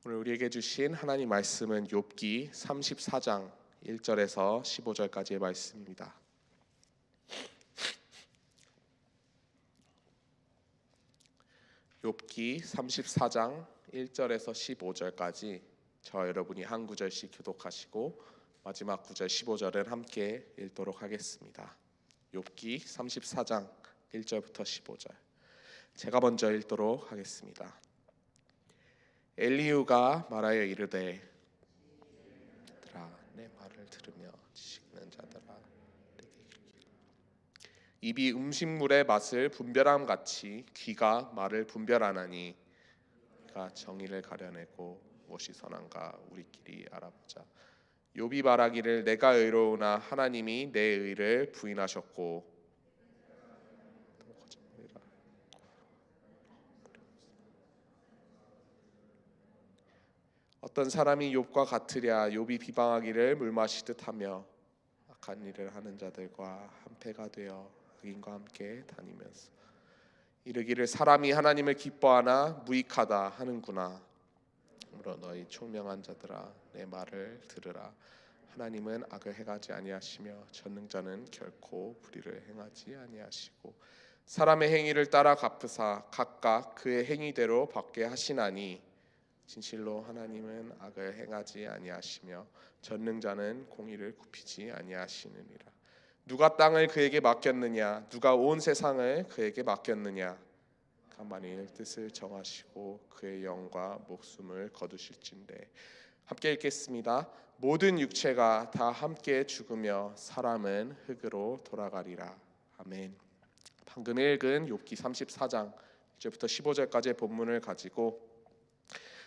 오늘 우리에게 주신 하나님 말씀은 욥기 34장 1절에서 15절까지의 말씀입니다. 욥기 34장 1절에서 15절까지 저와 여러분이 한 구절씩 교독하시고 마지막 구절 15절은 함께 읽도록 하겠습니다. 욥기 34장 1절부터 15절 제가 먼저 읽도록 하겠습니다. 엘리후가 말하여 이르되 얘들아 내 말을 들으며 지식있는 자들아 입이 음식물의 맛을 분별함 같이 귀가 말을 분별하나니 그가 정의를 가려내고 무엇이 선한가 우리끼리 알아보자. 욥이 말하기를 내가 의로우나 하나님이 내 의를 부인하셨고 어떤 사람이 욥과 같으랴. 욥이 비방하기를 물 마시듯 하며 악한 일을 하는 자들과 한패가 되어 흑인과 함께 다니면서 이르기를 사람이 하나님을 기뻐하나 무익하다 하는구나. 그러므로 너희 총명한 자들아 내 말을 들으라. 하나님은 악을 행하지 아니하시며 전능자는 결코 불의를 행하지 아니하시고 사람의 행위를 따라 갚으사 각각 그의 행위대로 받게 하시나니 진실로 하나님은 악을 행하지 아니하시며 전능자는 공의를 굽히지 아니하시느니라. 누가 땅을 그에게 맡겼느냐? 누가 온 세상을 그에게 맡겼느냐? 만일 뜻을 정하시고 그의 영과 목숨을 거두실진대. 함께 읽겠습니다. 모든 육체가 다 함께 죽으며 사람은 흙으로 돌아가리라. 아멘. 방금 읽은 욥기 34장 1절부터 15절까지의 본문을 가지고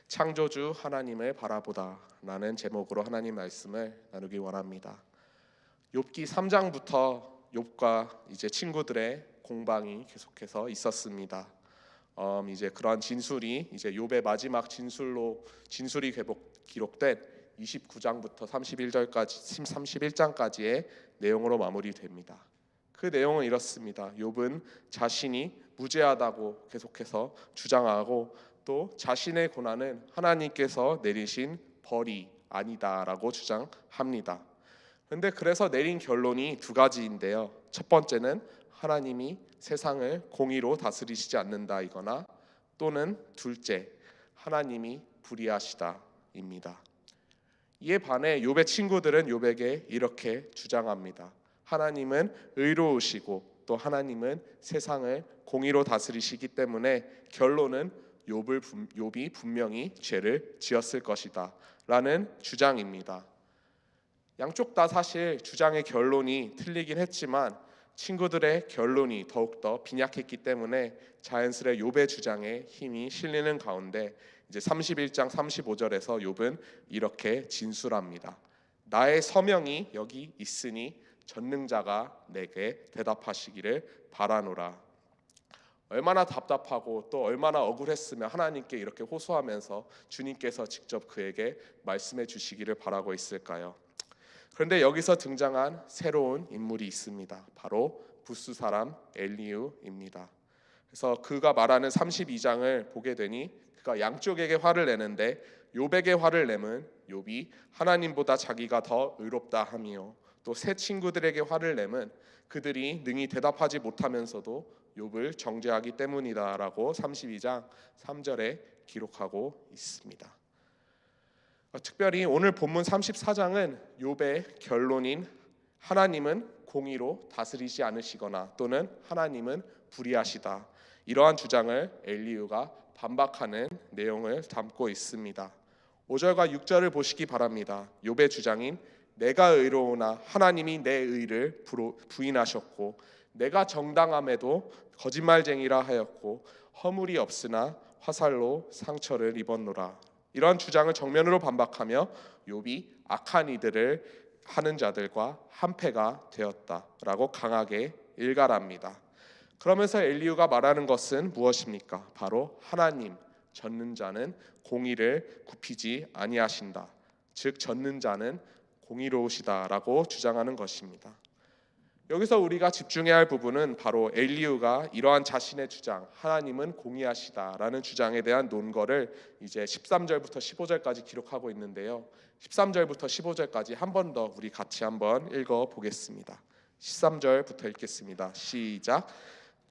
창조주 하나님을 바라보다 라는 제목으로 하나님 말씀을 나누기 원합니다. 욥기 3장부터 욥과 이제 친구들의 공방이 계속해서 있었습니다. 이제 그러한 진술이 이제 욥의 마지막 진술이 기록된 29장부터 31장까지의 내용으로 마무리됩니다. 그 내용은 이렇습니다. 욥은 자신이 무죄하다고 계속해서 주장하고 또 자신의 고난은 하나님께서 내리신 벌이 아니다라고 주장합니다. 그런데 그래서 내린 결론이 두 가지인데요. 첫 번째는 하나님이 세상을 공의로 다스리시지 않는다이거나 또는 둘째 하나님이 불의하시다입니다. 이에 반해 욥의 친구들은 욥에게 이렇게 주장합니다. 하나님은 의로우시고 또 하나님은 세상을 공의로 다스리시기 때문에 결론은 욥이 분명히 죄를 지었을 것이다 라는 주장입니다. 양쪽 다 사실 주장의 결론이 틀리긴 했지만 친구들의 결론이 더욱더 빈약했기 때문에 자연스레 욥의 주장에 힘이 실리는 가운데 이제 31장 35절에서 욥은 이렇게 진술합니다. 나의 서명이 여기 있으니 전능자가 내게 대답하시기를 바라노라. 얼마나 답답하고 또 얼마나 억울했으면 하나님께 이렇게 호소하면서 주님께서 직접 그에게 말씀해 주시기를 바라고 있을까요? 그런데 여기서 등장한 새로운 인물이 있습니다. 바로 부스 사람 엘리후입니다. 그래서 그가 말하는 32장을 보게 되니 그가 양쪽에게 화를 내는데 욥에게 화를 내면 욥이 하나님보다 자기가 더 의롭다 하며 또 새 친구들에게 화를 내면 그들이 능히 대답하지 못하면서도 욥을 정죄하기 때문이다라고 32장 3절에 기록하고 있습니다. 특별히 오늘 본문 34장은 욥의 결론인 하나님은 공의로 다스리지 않으시거나 또는 하나님은 불의하시다 이러한 주장을 엘리후가 반박하는 내용을 담고 있습니다. 5절과 6절을 보시기 바랍니다. 욥의 주장인 내가 의로우나 하나님이 내 의를 부인하셨고 내가 정당함에도 거짓말쟁이라 하였고 허물이 없으나 화살로 상처를 입었노라. 이러한 주장을 정면으로 반박하며 욥이 악한 이들을 하는 자들과 한패가 되었다라고 강하게 일갈합니다. 그러면서 엘리후가 말하는 것은 무엇입니까? 바로 하나님 전능자는 공의를 굽히지 아니하신다. 즉 전능자는 공의로우시다라고 주장하는 것입니다. 여기서 우리가 집중해야 할 부분은 바로 엘리후가 이러한 자신의 주장, 하나님은 공의하시다라는 주장에 대한 논거를 이제 13절부터 15절까지 기록하고 있는데요. 13절부터 15절까지 한 번 더 우리 같이 한번 읽어 보겠습니다. 13절부터 읽겠습니다. 시작.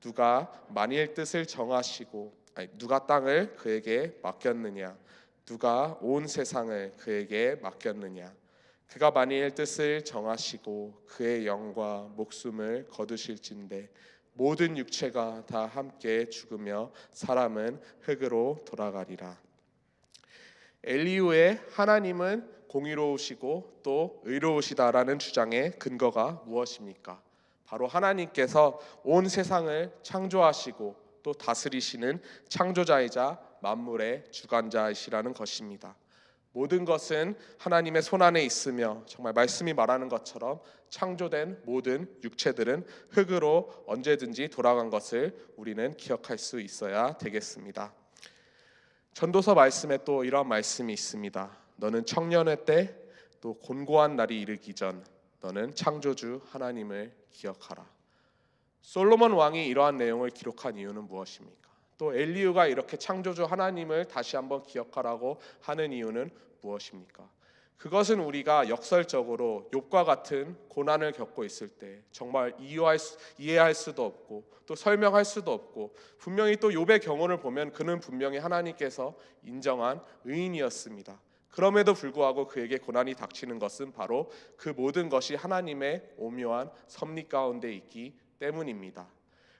누가 만일 뜻을 정하시고 누가 땅을 그에게 맡겼느냐? 누가 온 세상을 그에게 맡겼느냐? 그가 만일 뜻을 정하시고 그의 영과 목숨을 거두실진대 모든 육체가 다 함께 죽으며 사람은 흙으로 돌아가리라. 엘리후의 하나님은 공의로우시고 또 의로우시다라는 주장의 근거가 무엇입니까? 바로 하나님께서 온 세상을 창조하시고 또 다스리시는 창조자이자 만물의 주관자이시라는 것입니다. 모든 것은 하나님의 손안에 있으며 정말 말씀이 말하는 것처럼 창조된 모든 육체들은 흙으로 언제든지 돌아간 것을 우리는 기억할 수 있어야 되겠습니다. 전도서 말씀에 또 이런 말씀이 있습니다. 너는 청년의 때 또 곤고한 날이 이르기 전 너는 창조주 하나님을 기억하라. 솔로몬 왕이 이러한 내용을 기록한 이유는 무엇입니까? 또 엘리후가 이렇게 창조주 하나님을 다시 한번 기억하라고 하는 이유는 무엇입니까? 그것은 우리가 역설적으로 욥과 같은 고난을 겪고 있을 때 정말 이해할 수도 없고 또 설명할 수도 없고 분명히 또 욥의 경우를 보면 그는 분명히 하나님께서 인정한 의인이었습니다. 그럼에도 불구하고 그에게 고난이 닥치는 것은 바로 그 모든 것이 하나님의 오묘한 섭리 가운데 있기 때문입니다.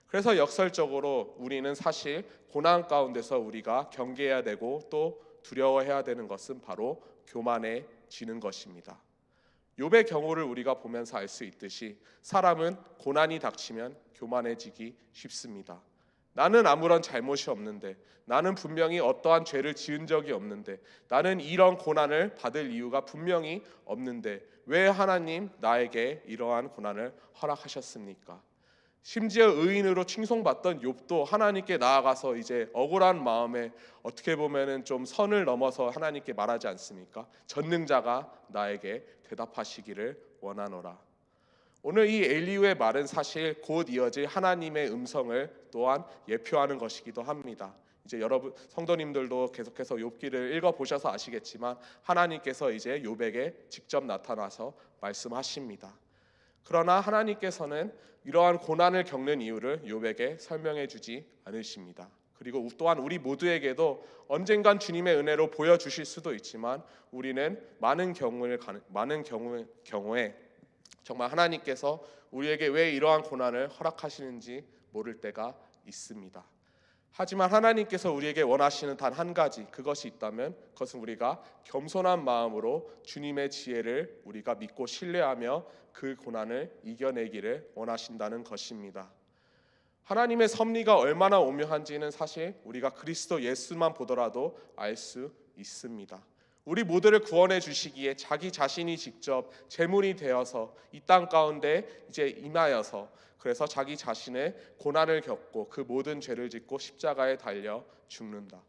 그래서 역설적으로 우리는 사실 고난 가운데서 우리가 경계해야 되고 또 두려워해야 되는 것은 바로 교만해지는 것입니다. 욥의 경우를 우리가 보면서 알 수 있듯이 사람은 고난이 닥치면 교만해지기 쉽습니다. 나는 아무런 잘못이 없는데, 나는 분명히 어떠한 죄를 지은 적이 없는데, 나는 이런 고난을 받을 이유가 분명히 없는데 왜 하나님 나에게 이러한 고난을 허락하셨습니까? 심지어 의인으로 칭송받던 욥도 하나님께 나아가서 이제 억울한 마음에 어떻게 보면은 좀 선을 넘어서 하나님께 말하지 않습니까? 전능자가 나에게 대답하시기를 원하노라. 오늘 이 엘리후의 말은 사실 곧 이어질 하나님의 음성을 또한 예표하는 것이기도 합니다. 이제 여러분 성도님들도 계속해서 욥기를 읽어 보셔서 아시겠지만 하나님께서 이제 욥에게 직접 나타나서 말씀하십니다. 그러나 하나님께서는 이러한 고난을 겪는 이유를 욥에게 설명해 주지 않으십니다. 그리고 또한 우리 모두에게도 언젠간 주님의 은혜로 보여주실 수도 있지만 우리는 많은 경우에 정말 하나님께서 우리에게 왜 이러한 고난을 허락하시는지 모를 때가 있습니다. 하지만 하나님께서 우리에게 원하시는 단 한 가지, 그것이 있다면 그것은 우리가 겸손한 마음으로 주님의 지혜를 우리가 믿고 신뢰하며 그 고난을 이겨내기를 원하신다는 것입니다. 하나님의 섭리가 얼마나 오묘한지는 사실 우리가 그리스도 예수만 보더라도 알 수 있습니다. 우리 모두를 구원해 주시기에 자기 자신이 직접 제물이 되어서 이 땅 가운데 이제 임하여서 그래서 자기 자신의 고난을 겪고 그 모든 죄를 짓고 십자가에 달려 죽는다.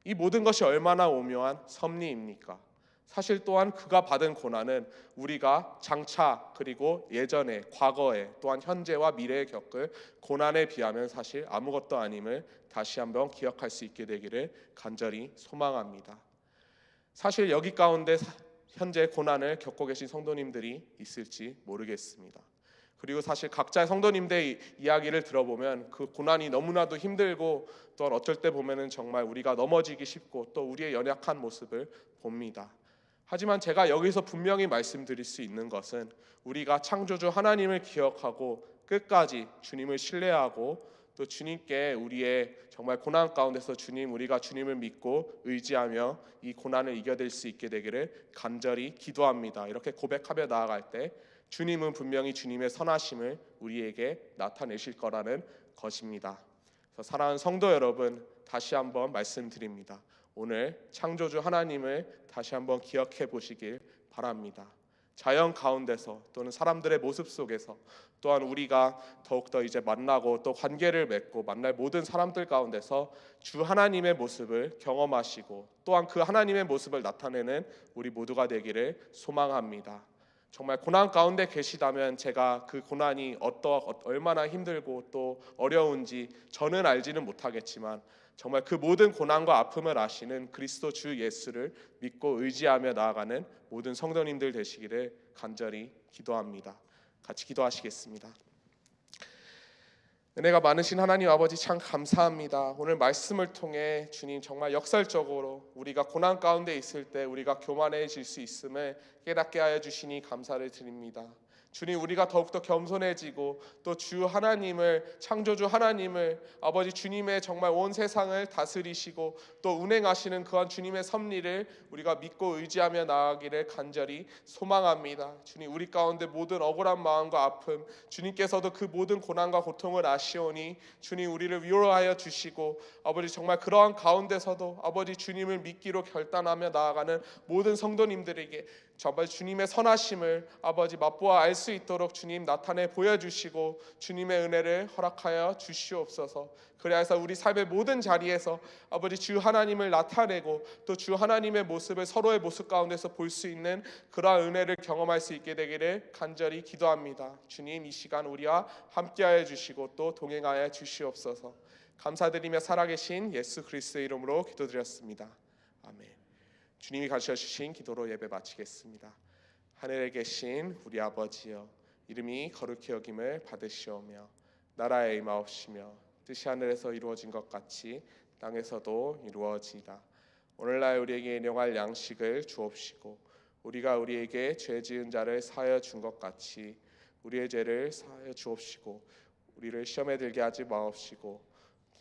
이 모든 것이 얼마나 오묘한 섭리입니까? 사실 또한 그가 받은 고난은 우리가 장차 그리고 예전에 과거에 또한 현재와 미래에 겪을 고난에 비하면 사실 아무것도 아님을 다시 한번 기억할 수 있게 되기를 간절히 소망합니다. 사실 여기 가운데 현재 고난을 겪고 계신 성도님들이 있을지 모르겠습니다. 그리고 사실 각자의 성도님들의 이야기를 들어보면 그 고난이 너무나도 힘들고 또한 어쩔 때 보면은 정말 우리가 넘어지기 쉽고 또 우리의 연약한 모습을 봅니다. 하지만 제가 여기서 분명히 말씀드릴 수 있는 것은 우리가 창조주 하나님을 기억하고 끝까지 주님을 신뢰하고 또 주님께 우리의 정말 고난 가운데서 우리가 주님을 믿고 의지하며 이 고난을 이겨낼 수 있게 되기를 간절히 기도합니다. 이렇게 고백하며 나아갈 때 주님은 분명히 주님의 선하심을 우리에게 나타내실 거라는 것입니다. 그래서 사랑하는 성도 여러분, 다시 한번 말씀드립니다. 오늘 창조주 하나님을 다시 한번 기억해 보시길 바랍니다. 자연 가운데서 또는 사람들의 모습 속에서 또한 우리가 더욱더 이제 만나고 또 관계를 맺고 만날 모든 사람들 가운데서 주 하나님의 모습을 경험하시고 또한 그 하나님의 모습을 나타내는 우리 모두가 되기를 소망합니다. 정말 고난 가운데 계시다면 제가 그 고난이 얼마나 힘들고 또 어려운지 저는 알지는 못하겠지만 정말 그 모든 고난과 아픔을 아시는 그리스도 주 예수를 믿고 의지하며 나아가는 모든 성도님들 되시기를 간절히 기도합니다. 같이 기도하시겠습니다. 은혜가 많으신 하나님 아버지 참 감사합니다. 오늘 말씀을 통해 주님 정말 역설적으로 우리가 고난 가운데 있을 때 우리가 교만해질 수 있음을 깨닫게 하여 주시니 감사를 드립니다. 주님, 우리가 더욱더 겸손해지고 또 주 하나님을, 창조주 하나님을, 아버지 주님의 정말 온 세상을 다스리시고 또 운행하시는 그한 주님의 섭리를 우리가 믿고 의지하며 나아가기를 간절히 소망합니다. 주님, 우리 가운데 모든 억울한 마음과 아픔, 주님께서도 그 모든 고난과 고통을 아시오니 주님, 우리를 위로하여 주시고 아버지 정말 그러한 가운데서도 아버지 주님을 믿기로 결단하며 나아가는 모든 성도님들에게 정말 주님의 선하심을 아버지 맛보아 알 수 있도록 주님 나타내 보여주시고 주님의 은혜를 허락하여 주시옵소서. 그래서 우리 삶의 모든 자리에서 아버지 주 하나님을 나타내고 또 주 하나님의 모습을 서로의 모습 가운데서 볼 수 있는 그러한 은혜를 경험할 수 있게 되기를 간절히 기도합니다. 주님, 이 시간 우리와 함께하여 주시고 또 동행하여 주시옵소서. 감사드리며 살아계신 예수 그리스도의 이름으로 기도드렸습니다. 아멘. 주님이 가르쳐 주신 기도로 예배 마치겠습니다. 하늘에 계신 우리 아버지여, 이름이 거룩히 여김을 받으시오며 나라의 임하옵시며 뜻이 하늘에서 이루어진 것 같이 땅에서도 이루어지이다. 오늘날 우리에게 일용할 양식을 주옵시고 우리가 우리에게 죄 지은 자를 사하여 준 것 같이 우리의 죄를 사하여 주옵시고 우리를 시험에 들게 하지 마옵시고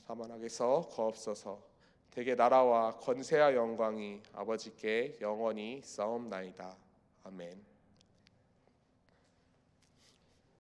다만 악에서 거옵소서. 대개 나라와 권세와 영광이 아버지께 영원히 있사옵나이다. 아멘.